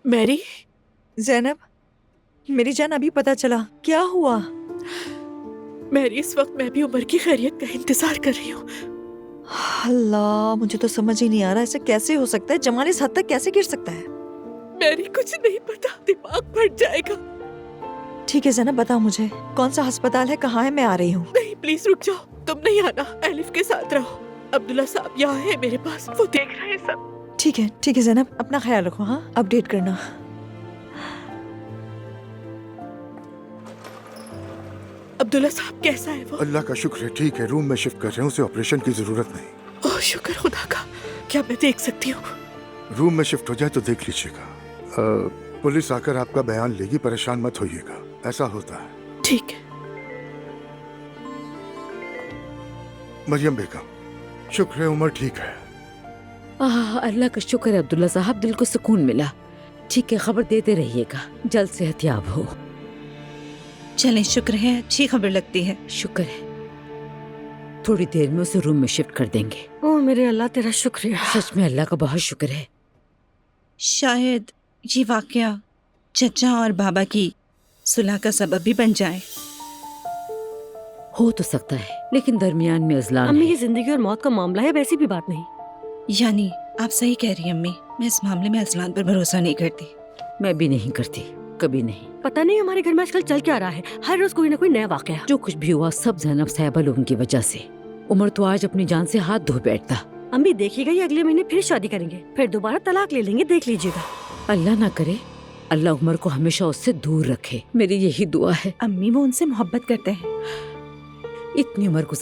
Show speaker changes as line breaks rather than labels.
Mary,
Zainab, मेरी जान अभी पता चला, क्या हुआ?
मैरी इस वक्त मैं भी उमर की खैरियत का इंतजार कर रही हूँ।
अल्लाह, मुझे तो समझ ही नहीं आ रहा ऐसे कैसे हो सकता है? जमाल इस हद तक कैसे गिर सकता है?
मैरी कुछ नहीं पता, दिमाग फट जाएगा।
ठीक है ज़ैनब, बताओ मुझे कौन सा अस्पताल है, कहाँ है? मैं आ रही हूँ।
नहीं प्लीज रुक जाओ, तुम नहीं आना, एलिफ के साथ रहो। अब्दुल्ला साहब यहाँ है मेरे पास, वो देख रहे हैं सब।
ठीक है ज़ैनब, अपना ख्याल रखो। हाँ, अपडेट करना।
अब्दुल्ला साहब कैसा है वो?
अल्लाह का शुक्र है, ठीक है। रूम में शिफ्ट कर रहे हैं, उसे ऑपरेशन की जरूरत नहीं।
ओह शुक्र खुदा का। क्या मैं देख सकती हूँ?
रूम में शिफ्ट हो जाए तो देख लीजिएगा। पुलिस आकर आपका बयान लेगी, परेशान मत होइएगा, ऐसा होता है।
ठीक है।
मरियम बेगम, शुक्र है उमर ठीक है।
अल्लाह का शुक्र है अब्दुल्ला साहब, दिल को सुकून मिला। ठीक है, खबर देते रहिएगा, जल्द सेहतयाब हो।
चलें, शुक्र है, अच्छी खबर लगती है।
शुक्र है, थोड़ी देर में उसे रूम में शिफ्ट कर देंगे।
ओह मेरे अल्लाह, तेरा शुक्रिया।
सच में अल्लाह का बहुत शुक्र है।
शायद ये वाकया चचा और बाबा की सुलह का सबब भी बन जाए।
हो तो सकता है, लेकिन दरमियान में अजलान
अम्मी,
है।
ये जिंदगी और मौत का मामला है, वैसी भी बात नहीं।
यानी आप सही कह रही हैं अम्मी, मैं इस मामले में अजलान पर भरोसा नहीं करती।
मैं भी नहीं करती, कभी नहीं।
पता नहीं हमारे घर में आजकल चल क्या रहा है, हर रोज कोई ना कोई नया वाकया।
जो कुछ भी हुआ सब ज़ैनब साहिबा लोगों की वजह से। उमर तो आज अपनी जान से हाथ धो बैठता।
अम्मी देखिएगा, ये अगले महीने फिर शादी करेंगे, फिर दोबारा तलाक ले लेंगे, देख लीजिएगा।
अल्लाह ना करे, अल्लाह उमर को हमेशा उससे दूर रखे, मेरी यही दुआ है।
अम्मी वो उनसे मोहब्बत करते हैं।
इतनी उम्र